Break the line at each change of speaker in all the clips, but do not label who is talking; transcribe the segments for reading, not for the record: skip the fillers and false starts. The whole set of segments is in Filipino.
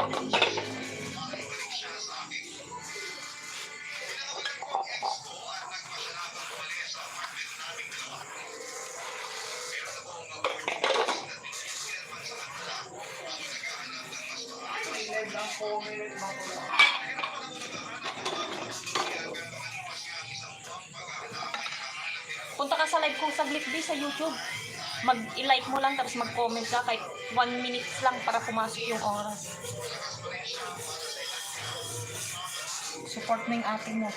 Punta ka sa live kong saglit di sa YouTube. Mag-i-like mo lang tapos mag-comment ka kahit 1 minute lang para pumasok yung oras. Support mo yung ate mo.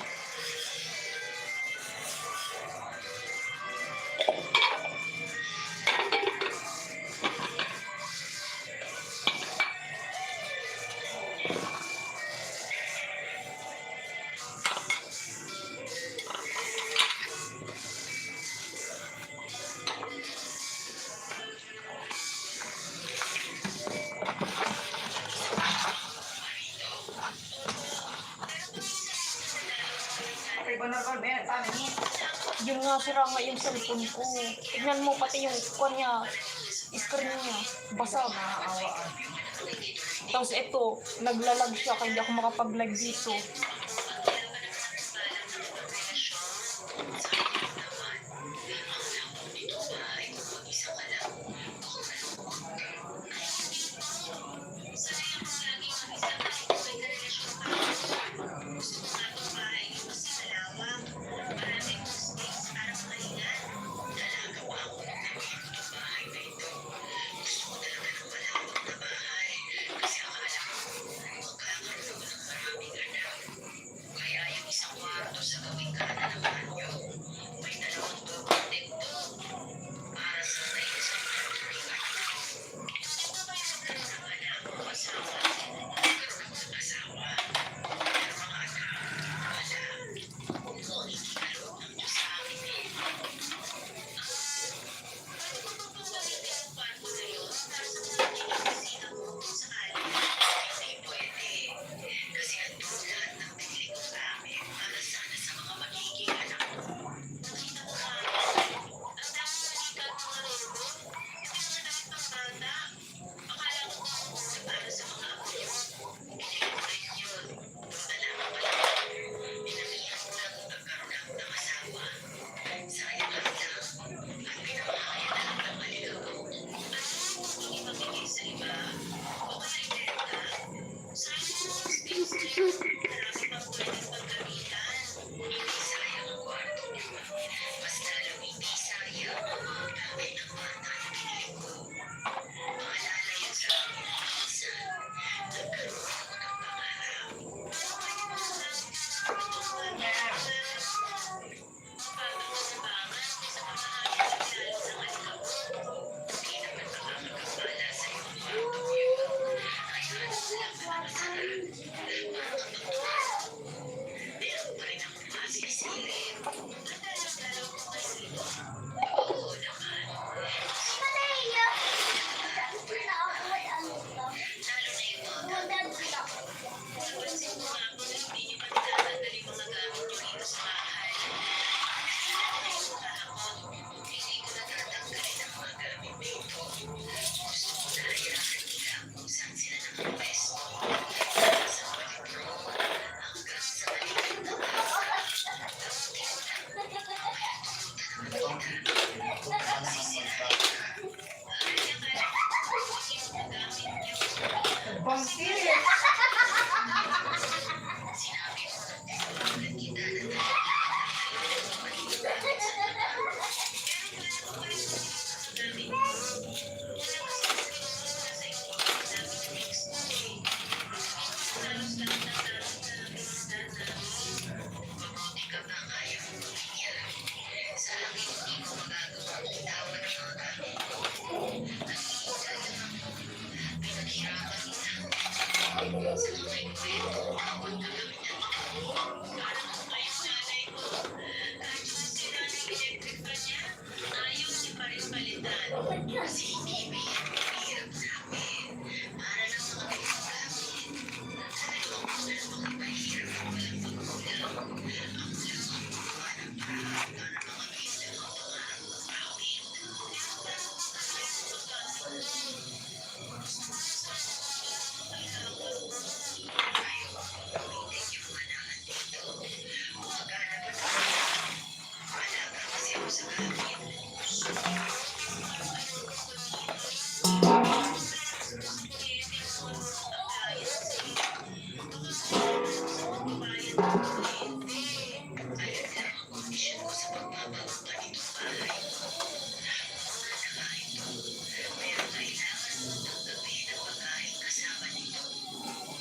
Yung nga sira nga yung cellphone ko. Tignan mo pati yung kanya, screen niya, basag. Tapos ito, naglalag siya kaya hindi ako makapag-live dito.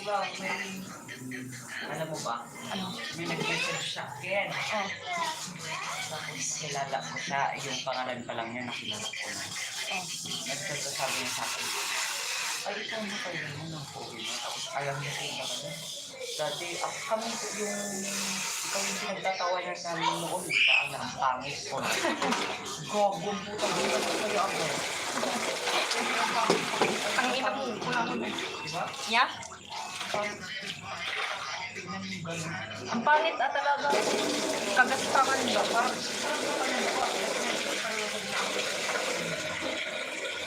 Diba, alam mo ba,
Ano?
may nag-message sa akin.
Oh.
Tapos kilala ko siya, yung pangalan pa lang niya nakilala ko na.
Oh.
Nagsasabi niya sa akin, ay ikaw na kayo naman ng pogi mo. Tapos alam niya kung naman. Dati, kami yung, ikaw yung pinagtatawanan namin noon, di ba? Ang pangit ko. Gagong putang-butan ko kayo ako.
Ang ina mo, wala mo na.
Diba?
Yeah?
Tignan mo gano'n.
Ang pangit talaga. Kagastangan ba?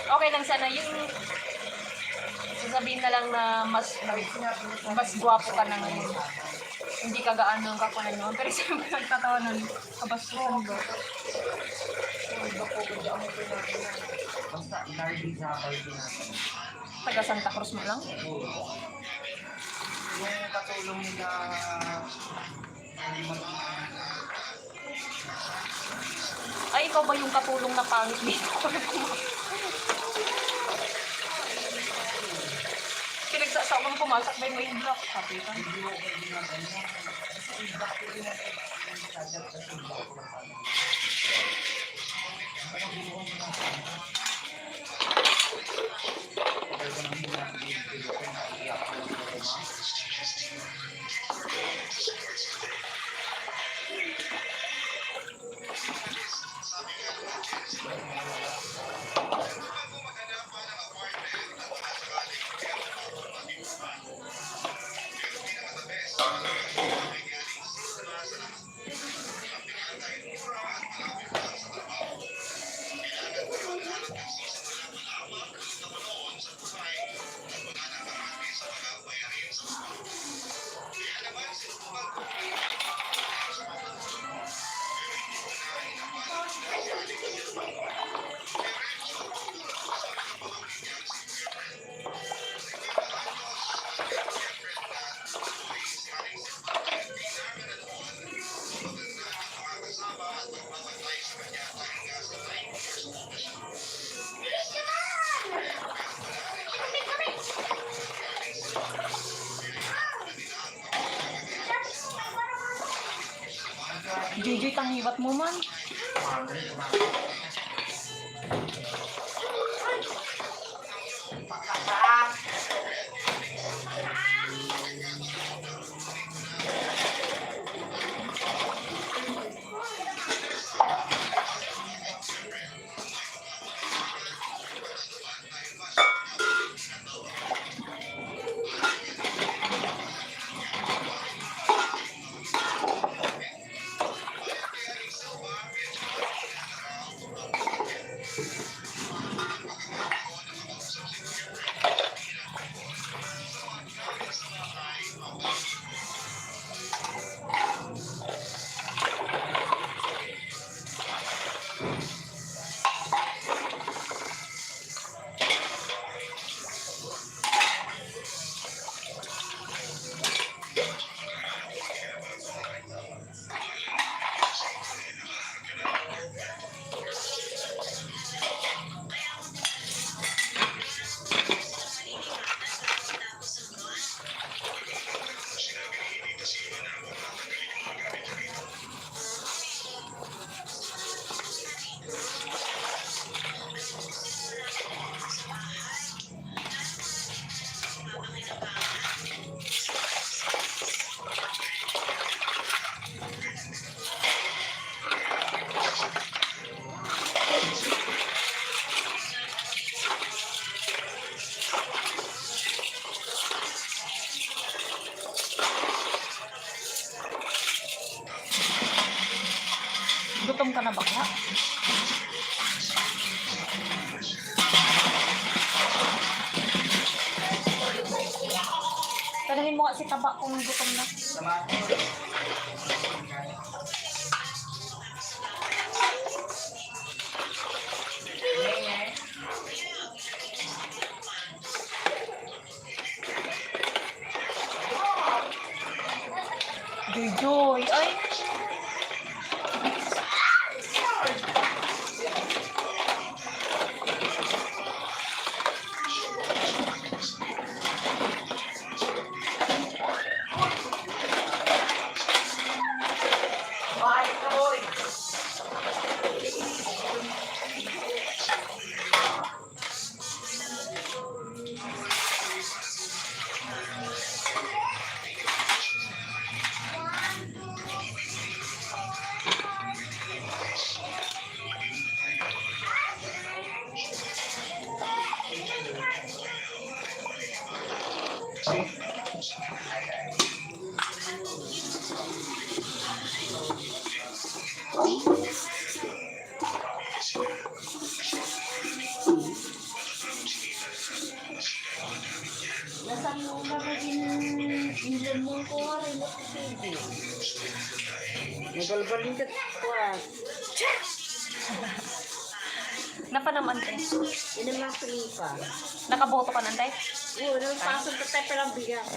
Okay lang sana yung sasabihin na lang na mas gwapo ka ng hindi ka gaano ang kakunan mo. Pero siyempre nagtatawa nun, kabastusan ba?
Basta, Lardy Zabal din natin.
Taga Santa Cruz mo lang?
Yung katulong nila,
Ay, ikaw ba yung katulong na pangit dito? Pinagsasawang pumasok ba yung yung block? Sabi ka?
hindi ko kayo ginaganya. Kasi yung bakit yung nagsasadap sa sila ko lang sana. Ano ginawa mo na sana? Pagka nang mula sa video ko, naiiyak ko lang ko ma.
Jojoy, tangiwat mo man. Gutom ka na bakla? Tanahin mo nga si Taba kung gutom na. Joy. Ay,
Nasa muna ka din ilan mo ko nga rin ako sige. Nagalbalin ka kuwas.
napa naman tayo.
Yun ang mga pilipa.
Nakaboto ka nantay?
Oo, nang pasok ka tayo palang bigat.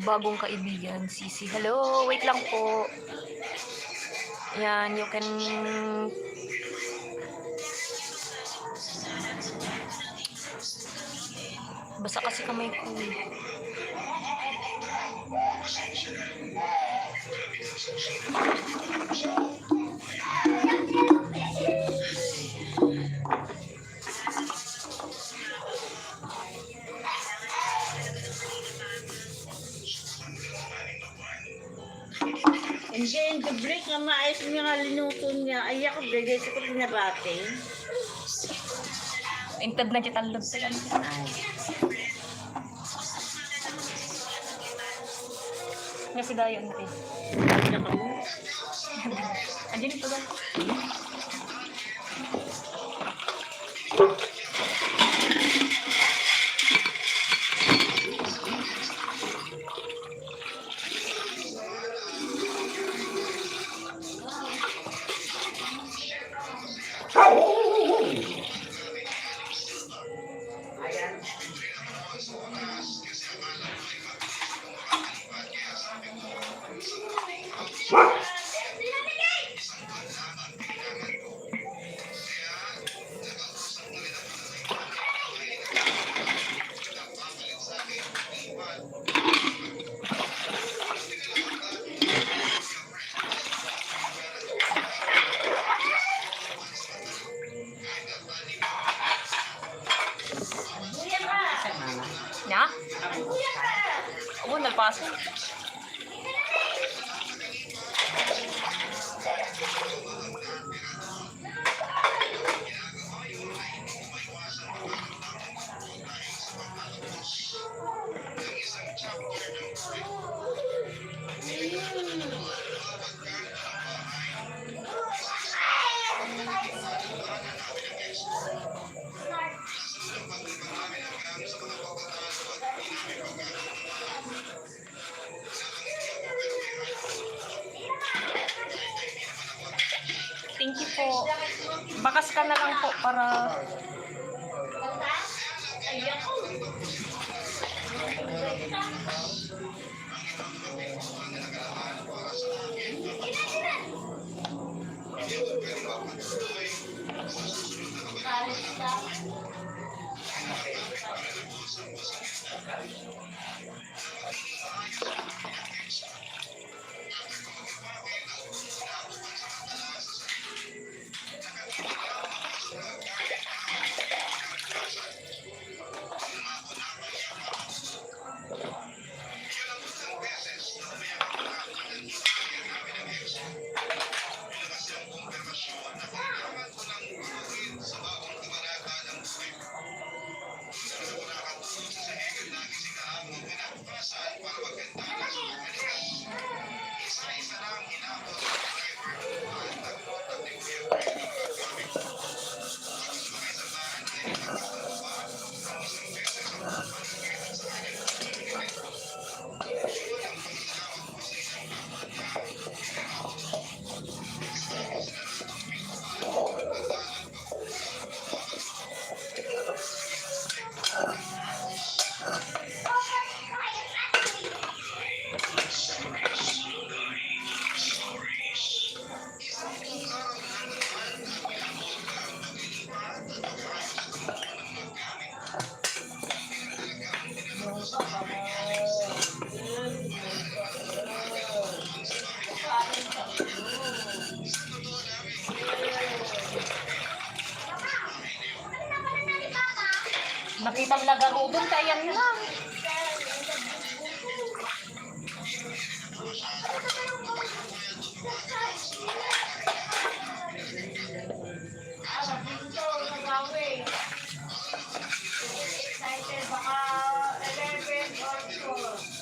Bagong kaibigan, Sisi. Hello, wait lang po. Yan, you can... Basa kasi kamay ko.
Hindi, the break nga maayos niya nga linuto niya. Ay ako, bigay ko pinabate.
Intad na kita log sa yan.
Ay,
Nga si Dayon natin.
naka mo.
Andiyan ito ba? Nya? Oo, nalpaso. Thank you po. Bakas ka na lang po para... Nakita mo lagaro doon, kaya yan lang.
Excited, baka 11 or 4.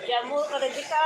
Jamu kada jika.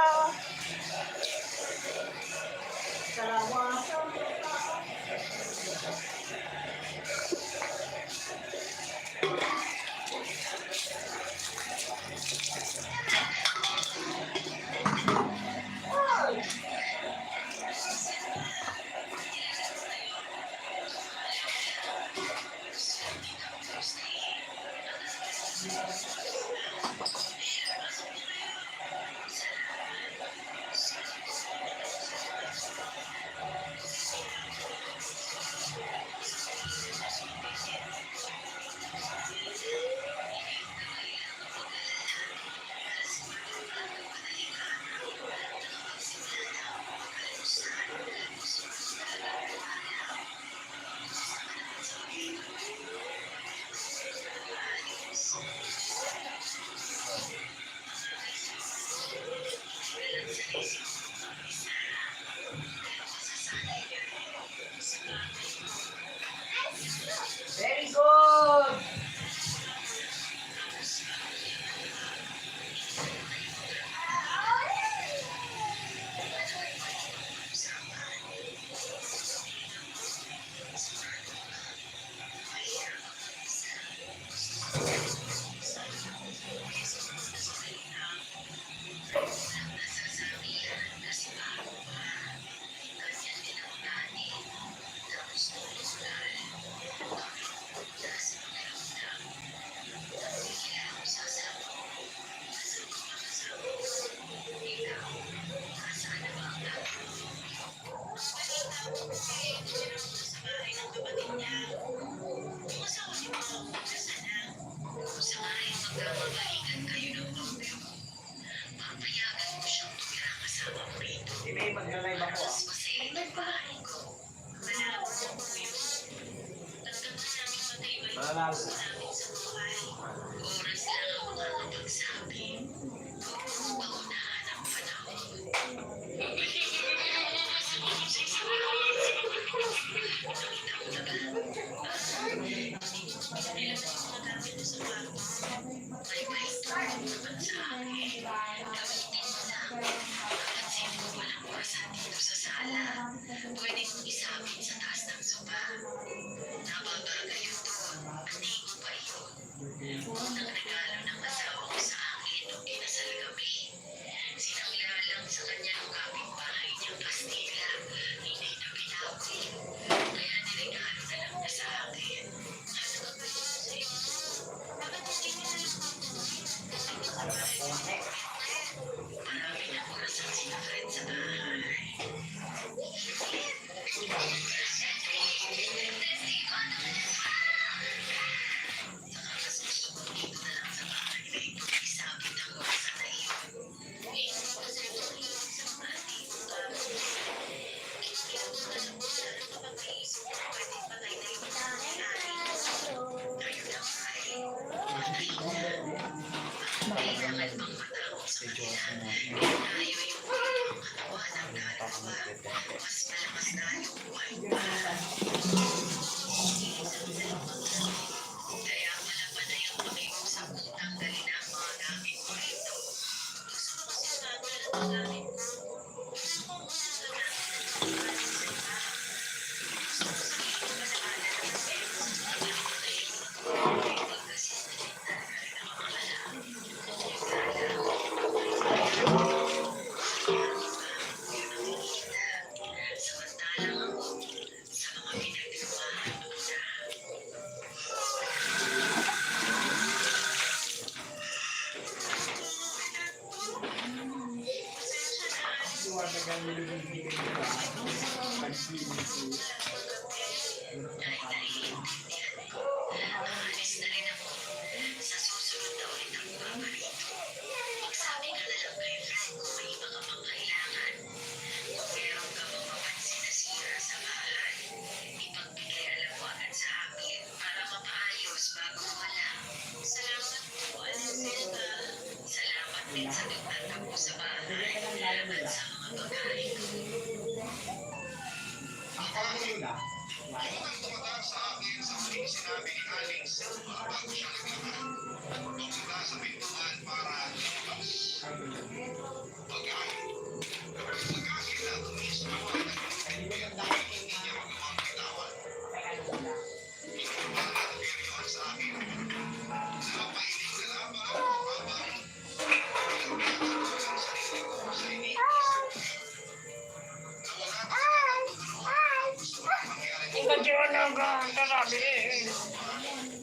Ikaw dyan na ganda sabi.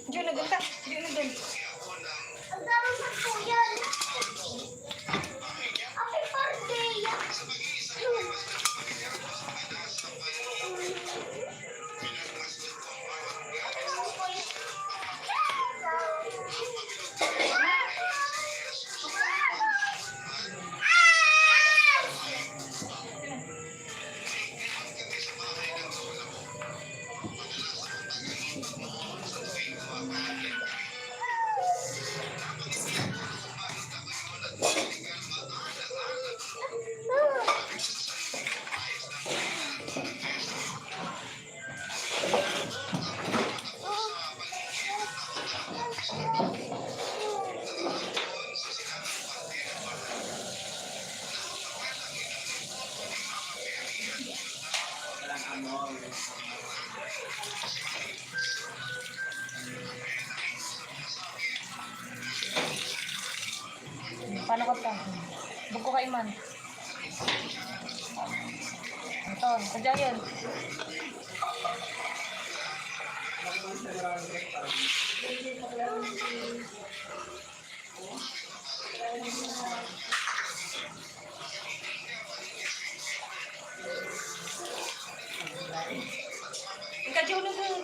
Dyan na ganda. Dyan na ganda.
Ang dami sa kuyan. Happy birthday.
Paano ka pa? Buko ka iman. Ito, sadya yun. Ikaw dyan na doon.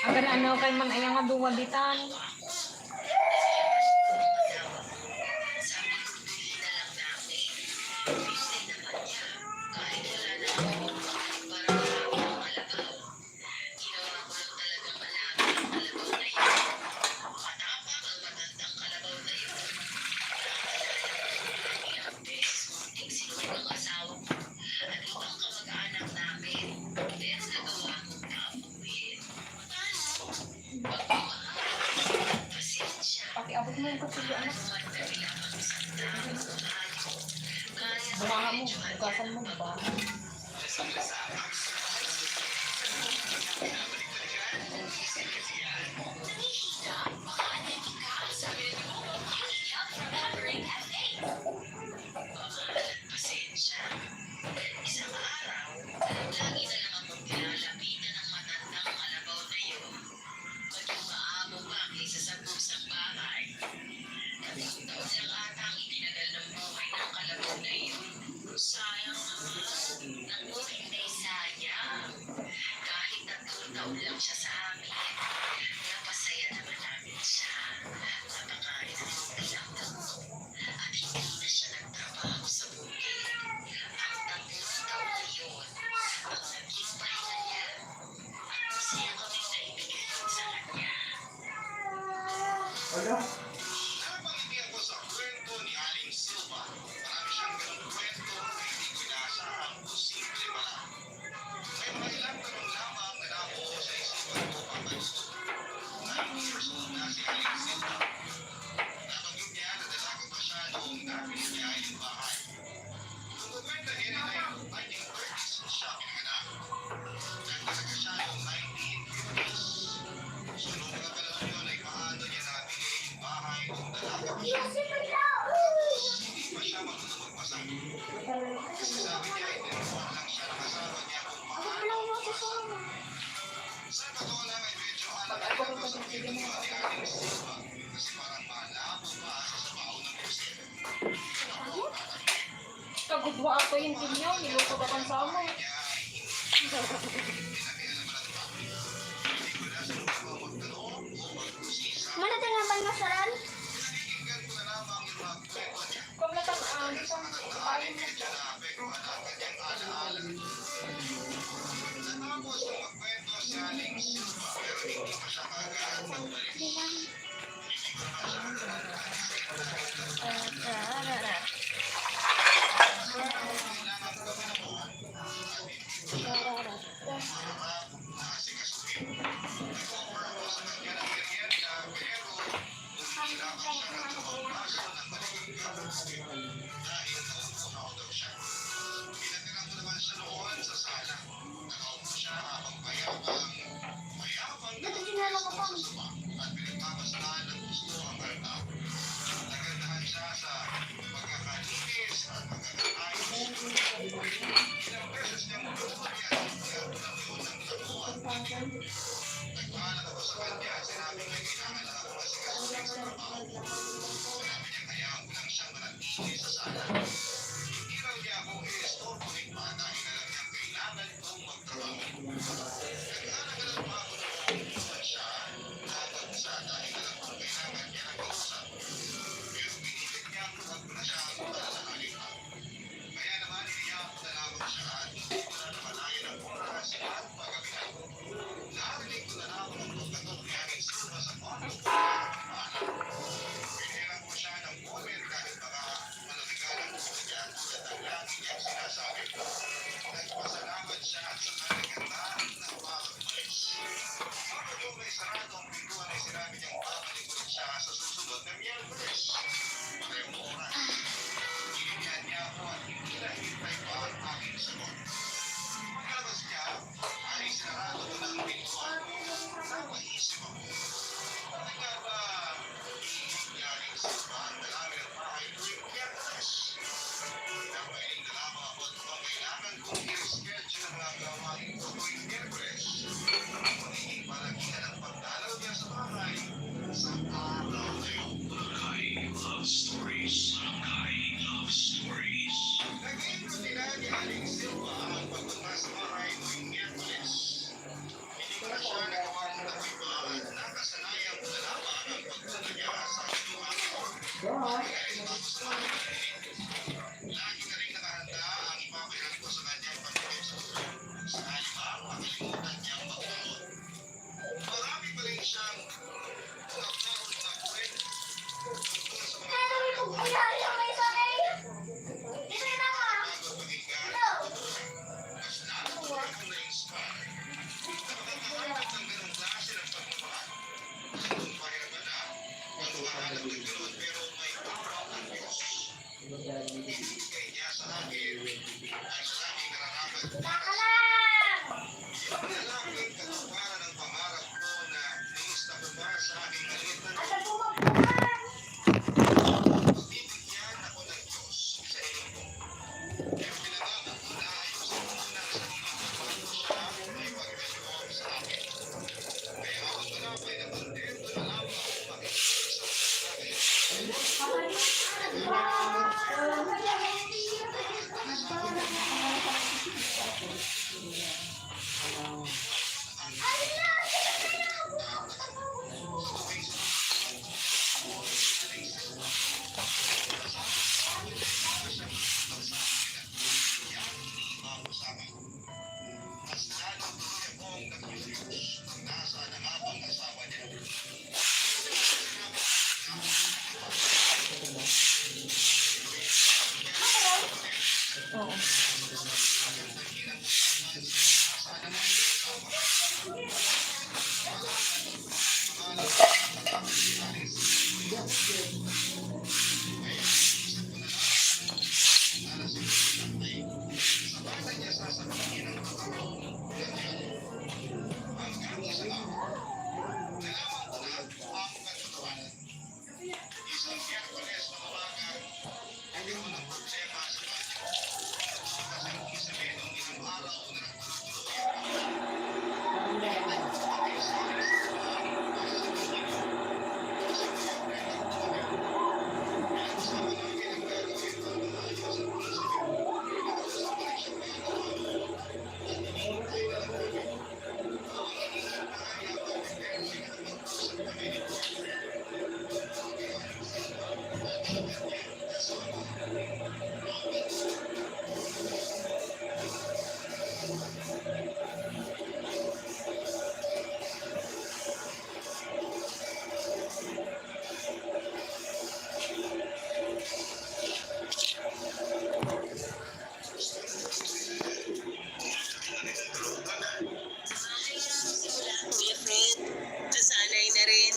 Agar ano kay man ayang nga duwagitan. Pakiabot mo yung kutsilyo, anak. Bumangan mo, bukasan mo, ba?
Ano? Kagudwa ako yung tinyo, niluto ka kang sama.
Mana tengah bang masaran?
Kumlatan, isang kain mo.
Dito sinala ko pang.
Kuya Fred, nasanay na rin.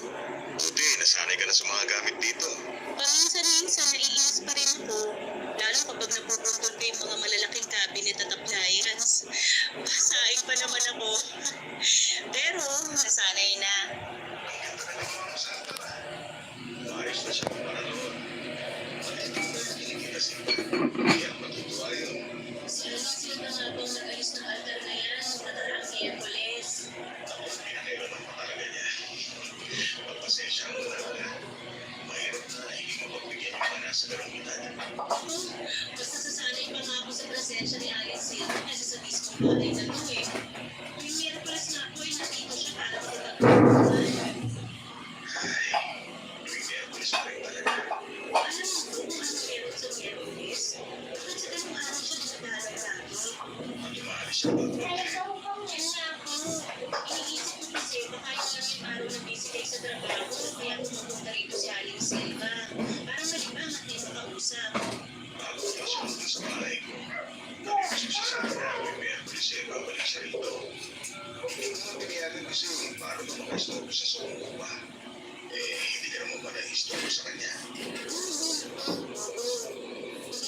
Buti, nasanay ka na sa mga gamit dito.
Paminsan-minsan naiinis pa rin ako. Lalo kapag napupuntol ko yung mga malalaking cabinet at appliance. Pasain pa naman ako. Pero, nasanay na.
Maayos na siya para noon. Nakikita siya. Kaya matutuwa yun.
Sila na nga pong nag-ayos ng altar na yan sa kataraang Miyerkules.
Ako, pinakailaman pa talaga niya. Pagpasensya mo na wala. Mahirap na hindi mo pagbigyan ng mga nasa karangitan.
Basta sasanay pa nga ako sa presensya ni Ayan Silva kasi sa mismong bahay na to eh. Yung Miyerkules nga po ay nandito siya para magtatapos.
Tuwing Miyerkules pa rin talaga.
Alam mo kung ano meron sa Miyerkules? Bakit sa ganung araw siya dinadalang lagi?
Pag-umaalis siya ba?
Yan nga po. Iniisip ko kasi baka yung yung araw na busy kayo sa trabaho kaya pumunta rito si Aling Silva. Parang malibang at may makausap.
Bago pa siya dun sa bahay ko. Nakikita siya sa akin na may Miyerkules siya. Babalik siya rito. Yung mga biniyagan kasi para ba makaistorbo sa soko ko ba? Hindi ka naman ba na-istorbo sa kanya?
Hindi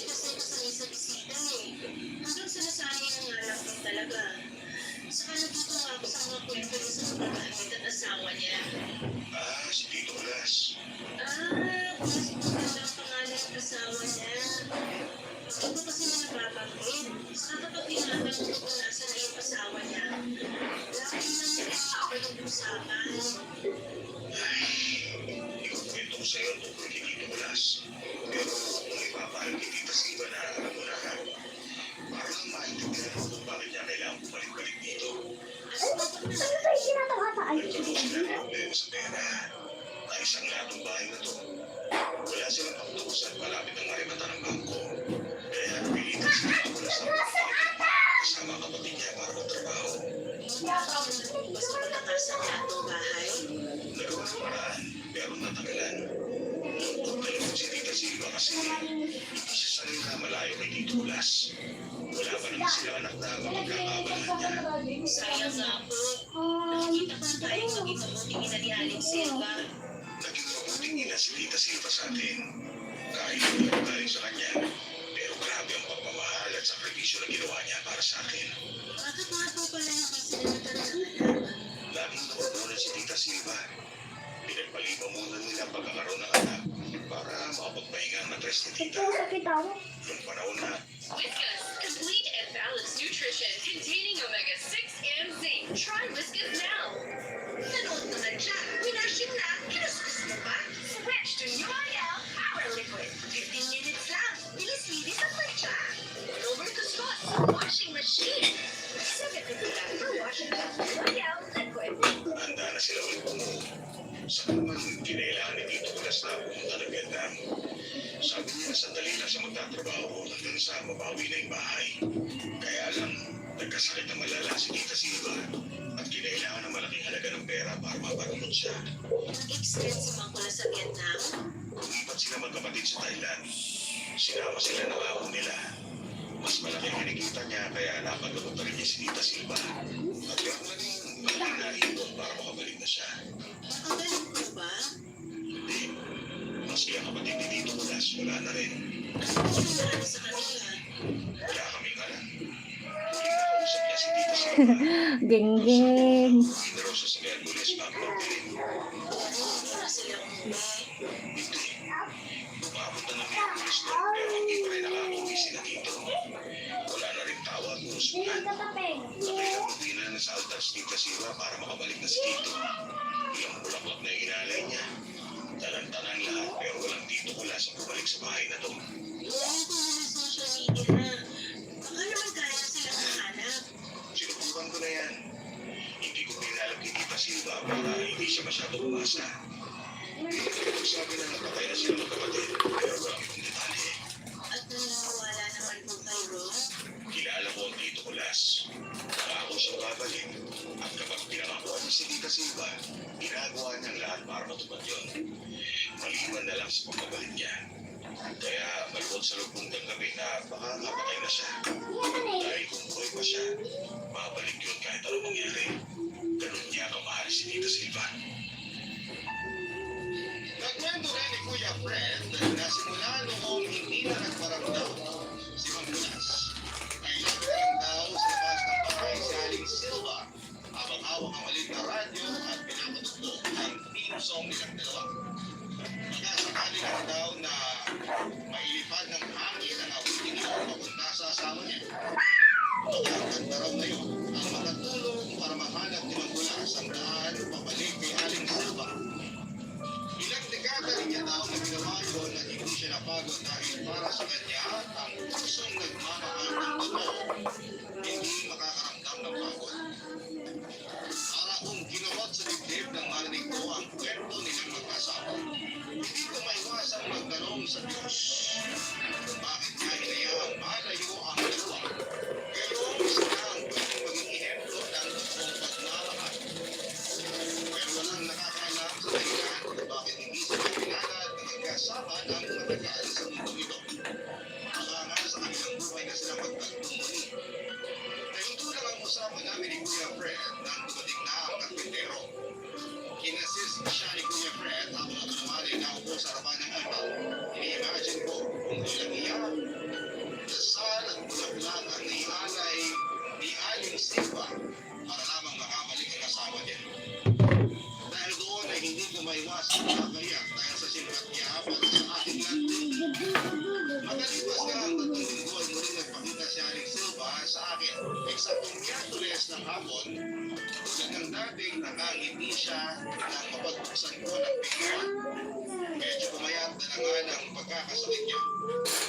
kasi kasali sa bisita eh. Hanggang sinasanay na nga lang po talaga. Saka natuto nga ako sa mga kwento niya sa mga gamit at asawa niya.
Si Tito Blas.
Kasi maganda ang pangalan ng asawa niya. Ito kasi na napapanggit. Saka kapag tinatanong ko kung nasa na yung asawa niya, lagi nang ako ng usapan.
Ikukwento ko sa'yo ang tungkol kay Tito Blas. Pero kung ipapahal kay Tita Silva na alam mo na, parang maintindihan mo kung bakit niya kailangan bumalik-balik dito. Wala silang problema sa pera. Ayos ang lahat ng bahay na to. Wala silang pakutakusan malapit ang marimata ng bangko. Kaya napilitan si Tito Blas na kasama kapatid niya para magtrabaho.
Basta matatasan niya itong bahay.
Nagawa ng paraan, pero natagalan. Nalungkot si Tita Silva kasi hindi siya sanay na malayo kay Tito Blas. Wala pa naman sila anak na mapagkakabalan niya.
Sayang nga po. Nakikita ko na tayong maging mabuting ina ni Aling Silva.
Naging mabuting ina si Tita Silva sa atin. Kahit hindi tayo sa kanya, pero grabe ang pagmamahal at sakripisyo na ginawa niya para sa akin.
Bakit nga po pala nakasinimita ng anak?
Laging nakukunan si Tita Silva. Pinagpaliban muna nila ang pagkakaroon ng anak para makapagpahinga ang na-stress ni Tita.
Ito sa kita mo.
Noong panahon na
Whiskas, complete and balanced nutrition containing omega-6 and zinc. Try Whiskas now.
Nanood mo na dyan. Winashing na. Kinuskus mo ba?
Switch to L'Oreal Power Liquid.
15 minutes lang. Bilis-bilis ang matcha.
Over to Scott washing machine. 70% for washing up L'Oreal Liquid.
handa na sila ulit bumuo. Saka naman kinailangan ni Tito Kulas na pumunta ng Vietnam. Sabi niya sandali lang siya magtatrabaho hanggang sa mabawi na yung bahay. Kaya lang, nagkasakit na malala si Tita Silva at kinailangan ng malaking halaga ng pera para maparunod siya.
Nag-extend si Mang Kulas sa Vietnam.
Lumipat sila magkapatid sa Thailand. Sinama sila ng amo nila. Mas malaki ang kinikita niya kaya napagamot na rin niya si Tita Silva. At yun naging malaking naipon para makabalik na siya.
Nakagaling po ba?
Hindi. Maski ang kapatid ni Tito Kulas, wala na rin.
Ano nangyari sa kanila?
Wala kaming alam. Hindi nakausap niya si Tita Silva.
Geng-geng.
Hindi raw siya sa Merkulis bago magpiling.
Wala silang umuwi.
Hindi. Umabot na ng Merkulis doon pero hindi pa rin nakakauwi sila dito. Wala na rin tawag o
Hindi
sulat.
ka tapeng.
Nakailang magpina na sa altar si Tita Silva para makabalik na si Tito. Ilang bulaklak na yung inalay niya. Talantanan lahat pero walang Tito Kulas ang bumalik sa bahay na to.
Iyan ko na sa social media. Baka naman kaya silang mahanap.
Sinubukan ko na yan. Hindi ko pinalam kay Tita Silva para hindi siya masyado umasa. Sabi na napatay na sila magkapatid pero walang ibang detalye.
At naniniwala naman po kay Ron.
Kilala ko ang Tito Kulas. Nangako siyang babalik at kapag pinangakuan niya si Tita Silva, ginagawa niyang lahat para matupad yun. Maliban na lang sa pagbabalik niya. Kaya malibot sa loob ng gabi na baka napatay na siya. Dahil kung buhay pa siya, babalik yun kahit anong mangyari. Ganun niya kamahal si Tita Silva.
Nagkwento rin ni Kuya Fred na simula noong hindi na nagparamdam si Mang Kulas. Ay nagparam daw sa labas ng bahay si Aling Silva habang hawak ang maliit na radyo at pinapatugtog ang theme song nilang dalawa. Nakasakali lang daw na mailipad ng hangin ang awitin niyo papunta sa asawa niya. Nakakanta raw na yun ang makatulong para mahanap ni Mang Kulas ang daan pabalik kay Aling Silva. Ilang dekada rin niya daw na ginawa yun at hindi siya napagod dahil para sa kanya ang pusong nagmamahal ng totoo hindi makakaramdam ng pagod. Para kung ginawat sa dibdib ng marinig ko ang kwento nilang mag-asawa, hindi ko maiwasang magtanong sa Diyos kung bakit niya hinayaang malayo ang dalawa. Gayong sila ang pwedeng maging ehemplo ng totoong pagmamahal. Pero walang nakakaalam sa dahilan kung bakit hindi sila pinalad na magkasama ng matagal sa mundong ito. Baka nga sa kanilang buhay na sila magtagpong muli. Ganito lang ang usapan namin ni Kuya Fred nang dumating na ang karpintero. Kinassist siya ni Kuya Fred habang ako naman ay naupo sa harapan ng altar. Ini-imagine ko kung ilang iyak, dasal at bulaklak ang naialay ni Aling Silva para lamang makabalik ang asawa niya. Dahil doon ay hindi ko maiwasang makakayak dahil sa simpatya para sa ating landing. Makalipas ka ang 3 linggo ay muling nagpakita si Aling Silva sa akin. Eksaktong Miyerkules ng hapon, tulad ng dating nakangiti siya nang mapagpuksan ko ng pintuan. Medyo pumayat na nga ng pagkakasakit niya.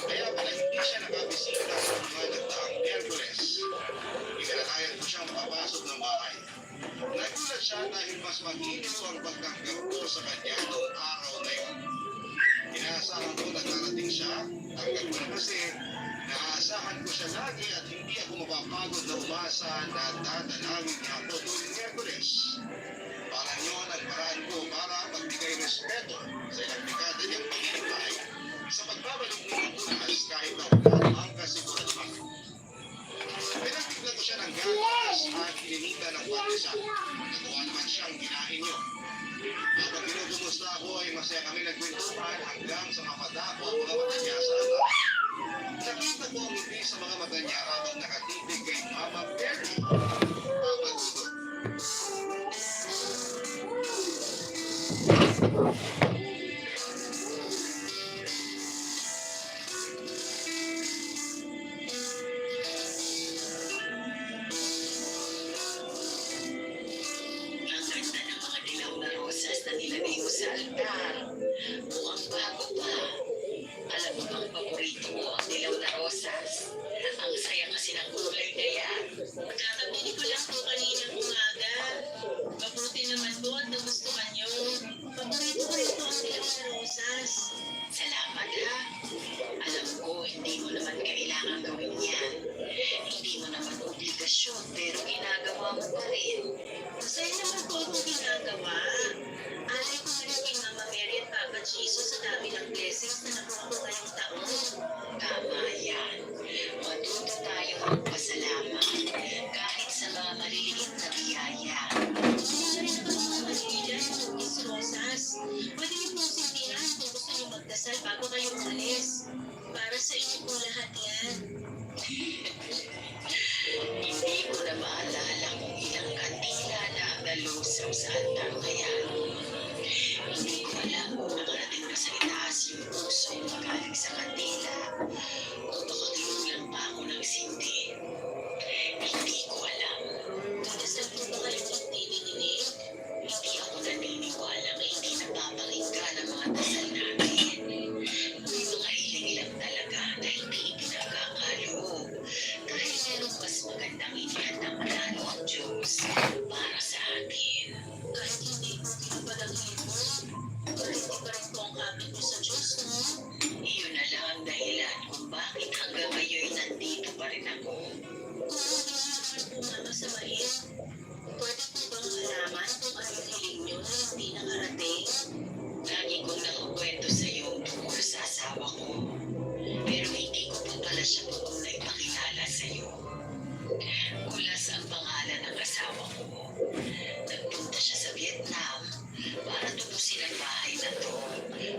Kaya pala hindi siya nakabisita sa mga nagdaang Miyerkules. Ikalakayan ko siyang makapasok ng bahay. Nagulat siya dahil mas maginip ang pagtanggap ko sa kanya noong araw na yun. Inaasahan ko na darating siya, tanggap ko kasi naasahan ko siya lagi at hindi ako mapapagod na umasa na dadalawin niya ako tuwing Miyerkules. Parang yun ang paraan ko para magbigay respeto sa ilang dekada niyang pagkikipay sa pagbabalik ng Honduras kahit na wala ang kasiguraduhan. Pinagtignan ko siya ng gatas at ininita ng pagkisa. Nagawa naman siyang kinain niyo. Habang kinukumusta ako ay masaya kami nagkwentuhan hanggang sa mapadako ang mga mata niya sa atas. Nakita ko ang ngiti sa mga mata niya habang nakatitig kay Mama Mary. Mama Dudut.
Ang ganda ng mga dilaw na rosas na nilagay mo sa altar. Mukhang bago pa. Alam mo bang paborito ko ang dilaw na rosas? Ang saya kasi ng kulay na yan.
Kakabili ko lang po kaninang umaga. Mabuti naman po at nagustuhan niyo. Paborito ko rin po ang dilaw na rosas.
Salamat ha. Alam ko, hindi mo naman kailangan gawin yan. Hindi mo naman obligasyon, pero ginagawa mo pa rin.
Masaya naman po akong ginagawa. Alay ko na rin kay Mama Mary at Papa Jesus sa dami ng blessings na nakuha ko ngayong taon.
Tama yan. Matuto tayong magpasalamat kahit sa mga maliliit na biyaya.
Hindi na rin naman mga manila ng Miss Rosas. Pwede niyo pong sindihan kung gusto niyo magdasal bago kayo umalis. Para sa inyo po lahat yan.
Hindi ko na maalala kung ilang kandila na ang nalusaw sa altar ngayon. Hindi ko alam kung nakarating na sa itaas yung puso na galing sa kandila o baka kinulang pa ako ng sindi. Hindi ko alam.
Magdasal po ba kayo nagtininig?
Hindi ako naniniwala na hindi napapakinggan ang mga dasal natin. May mga hiling lang talaga na hindi ipinagkakaloob dahil merong mas magandang inihandang plano ang Diyos para sa atin.
Kahit hindi po pinapalagay mo, hindi pa rin po ang kapit mo sa Diyos, no?
Iyon na lang ang dahilan kung bakit hanggang ngayon nandito pa rin ako.
Kung hindi niyo naman po mamasamahin, pwede po bang malaman kung ano yung hiling niyo na hindi nakarating?
Lagi kong nakukwento sa iyo tungkol sa asawa ko. Pero hindi ko pa pala siya buong na ipakilala sa iyo. Ulas ang pangalan ng asawa ko. Nagpunta siya sa Vietnam para tubusin ang bahay na to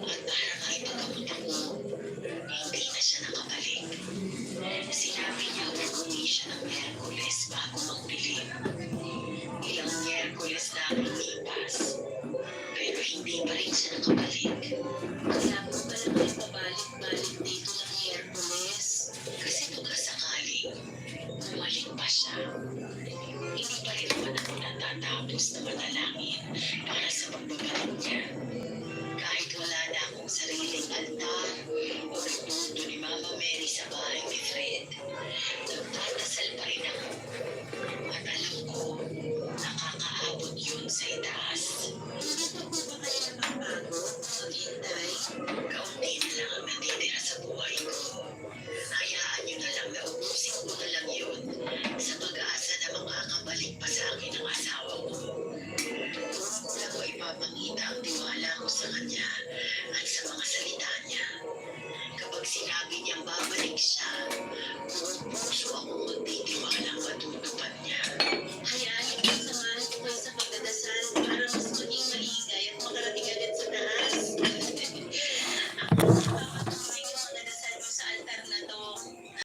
at para maipagamot ako. Hindi na siya nakabalik. Sinabi niya uuwi siya ng Miyerkules bago magdilim. Ilang Miyerkules na ang lumipas. Pero hindi pa rin siya nakabalik.
Kaya po pala kayo pabalik-balik dito ng Hercules.
Kasi baka sakaling bumalik pa siya. Hindi pa rin naman ako natatapos na manalangin para sa pagbabalik niya. Kahit wala na akong sariling altar o rituto ni Mama Mary sa bahay ni Fred, nagtatasal pa rin ako. At alam ko, nakakaabot yun sa itaas.
Hindi pa po ba kayo napapagod maghintay?
Kaunti na lang ang natitira sa buhay ko. Hayaan niyo na lang na ubusin ko na lang yun sa pag-asa na makakabalik pa sa akin ang asawa ko. Doon ko lang maipapakita ang tiwala ko sa kanya at sa mga salita niya. Kapag sinabi niyang babalik siya, buong puso akong magtitiwalang matutupad niya.
Hayaan niyo po samahan ko kayo sa pagdadasal para mas maging maligay at makarating agad sa taas.